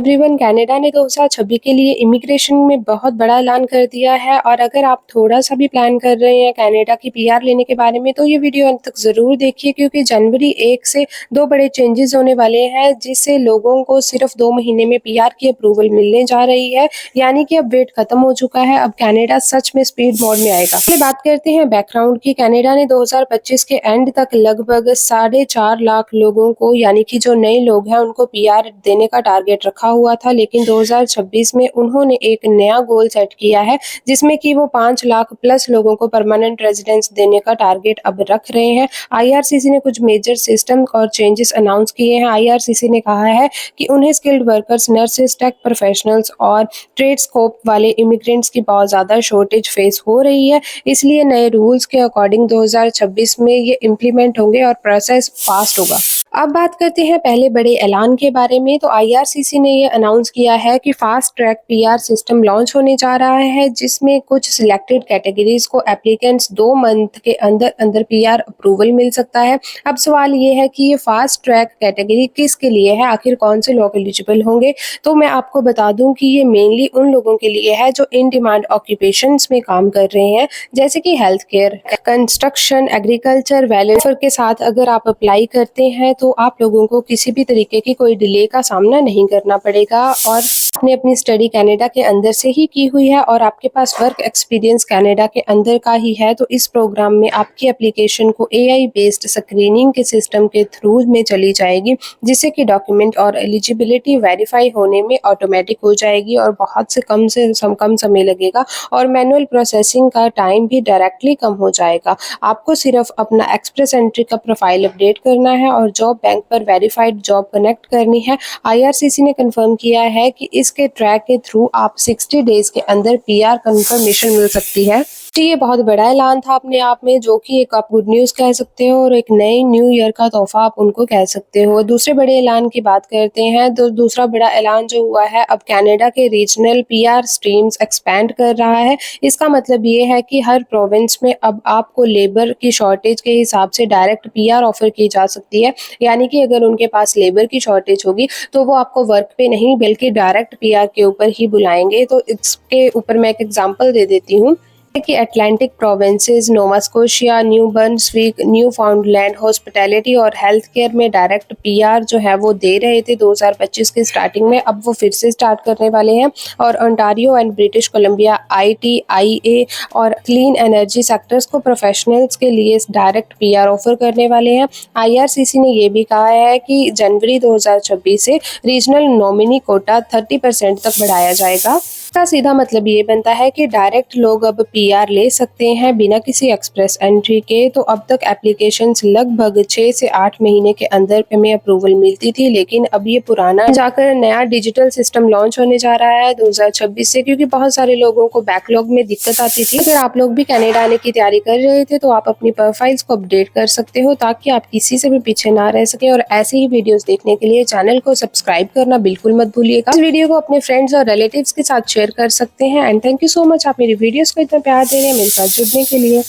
Everyone, Canada ने 2026 के लिए इमिग्रेशन में बहुत बड़ा ऐलान कर दिया है और अगर आप थोड़ा-सा भी प्लान कर रहे हैं कनाडा की पीआर लेने के बारे में तो ये वीडियो अंत तक ज़रूर देखिए क्योंकि जनवरी 1 से 2 बड़े चेंजेस होने वाले हैं जिससे लोगों को सिर्फ 2 महीने में पीआर की अप्रूवल मिलने जा रही है। यानी कि अब वेट खत्म हो चुका है, अब कनाडा सच में स्पीड मोड में आएगा। ये बात करते हैं बैकग्राउंड की। कनाडा ने 2025 के एंड तक लगभग 4.5 लाख लोगों को यानी कि जो नए लोग हैं उनको पीआर देने का टारगेट रखा हुआ था, लेकिन 2026 में उन्होंने एक नया गोल सेट किया है जिसमें कि वो 5 लाख प्लस लोगों को परमानेंट रेजिडेंस देने का टारगेट अब रख रहे हैं। आईआरसीसी ने कुछ मेजर सिस्टम और चेंजेस अनाउंस किए हैं। आईआरसीसी ने कहा है कि उन्हें skilled workers, nurses, tech professionals और ट्रेड स्कोप वाले इमिग्रेंट्स की बहुत ज़्यादा शॉर्टेज फेस हो रही है, इसलिए नए रूल्स के अकॉर्डिंग 2026 में ये इम्प्लीमेंट होंगे और प्रोसेस फास्ट होगा। अब बात करते हैं पहले बड़े ऐलान के बारे में। तो आईआरसीसी ने ये अनाउंस किया है कि fast track PR system launch होने जा रहा है जिसमें कुछ सिलेक्टेड कैटेगरीज को एप्लीकेंट्स 2 मंथ के अंदर अंदर पीआर अप्रूवल मिल सकता है। अब सवाल ये है कि ये फास्ट ट्रैक कैटेगरी किसके लिए है, आखिर कौन से लोग एलिजिबल होंगे। तो मैं आपको बता दूं कि ये मेनली उन लोगों के लिए है जो इन डिमांड ऑक्यूपेशंस में काम कर रहे हैं जैसे कि health care, construction, agriculture, welfare के साथ अगर आप अप्लाई करते हैं तो आप लोगों को किसी भी तरीके की कोई डिले का सामना नहीं करना पड़ेगा और आपने अपनी स्टडी कनाडा के अंदर से ही की हुई है और आपके पास वर्क एक्सपीरियंस कनाडा के अंदर का ही है तो इस प्रोग्राम में आपकी एप्लीकेशन को एआई बेस्ड स्क्रीनिंग के सिस्टम के थ्रू में चली जाएगी जिससे कि डॉक्यूमेंट और एलिजिबिलिटी वेरीफाई होने में ऑटोमेटिक हो जाएगी और बहुत से कम समय लगेगा और मैनुअल प्रोसेसिंग का टाइम भी डायरेक्टली कम हो जाएगा। आपको सिर्फ अपना एक्सप्रेस एंट्री का प्रोफाइल अपडेट करना है और जॉब बैंक पर वेरीफाइड जॉब कनेक्ट करनी है। आईआरसीसी ने कंफर्म किया है कि इसके ट्रैक के थ्रू आप 60 डेज के अंदर पीआर कंफर्मेशन मिल सकती है। तो ये बहुत बड़ा ऐलान था अपने आप में जो कि एक आप गुड न्यूज़ कह सकते हो और एक नए न्यू ईयर का तोहफा आप उनको कह सकते हो। दूसरे बड़े ऐलान की बात करते हैं तो दूसरा बड़ा ऐलान जो हुआ है, अब कनाडा के रीजनल पीआर स्ट्रीम्स एक्सपैंड कर रहा है। इसका मतलब ये है कि हर प्रोविंस में अब आपको लेबर की शॉर्टेज के हिसाब से डायरेक्ट पीआर ऑफर की जा सकती है। यानी कि अगर उनके पास लेबर की शॉर्टेज होगी तो वो आपको वर्क पे नहीं बल्कि डायरेक्ट पीआर के ऊपर ही बुलाएंगे। तो इसके ऊपर मैं एक एग्जांपल दे देती हूँ कि Atlantic provinces, Nova Scotia, New Brunswick, Newfoundland, hospitality और हेल्थ केयर में डायरेक्ट पीआर जो है वो दे रहे थे 2025 के स्टार्टिंग में, अब वो फिर से स्टार्ट करने वाले हैं। और Ontario and British Columbia IT, आईए और क्लीन एनर्जी सेक्टर्स को प्रोफेशनल्स के लिए डायरेक्ट पीआर ऑफर करने वाले हैं। आईआरसीसी ने ये भी कहा है कि जनवरी 2026 से रीजनल नॉमिनी कोटा 30% तक बढ़ाया जाएगा। इसका सीधा मतलब ये बनता है कि डायरेक्ट लोग अब पीआर ले सकते हैं बिना किसी एक्सप्रेस एंट्री के। तो अब तक एप्लीकेशंस लगभग 6 से 8 महीने के अंदर में अप्रूवल मिलती थी, लेकिन अब ये पुराना जाकर नया डिजिटल सिस्टम लॉन्च होने जा रहा है 2026 से, क्योंकि बहुत सारे लोगों को बैकलॉग में दिक्कत आती थी। अगर आप लोग भी कनाडा आने की तैयारी कर रहे थे तो आप अपनी प्रोफाइल्स को अपडेट कर सकते हो ताकि आप किसी से भी पीछे ना रह सके। और ऐसे ही वीडियोस देखने के लिए चैनल को सब्सक्राइब करना बिल्कुल मत भूलिएगा। इस वीडियो को अपने फ्रेंड्स और रिलेटिव्स के साथ शेयर कर सकते हैं। And thank you so much, आप मेरी वीडियोस को इतना प्यार दे रहे हैं मेरे साथ जुड़ने के लिए।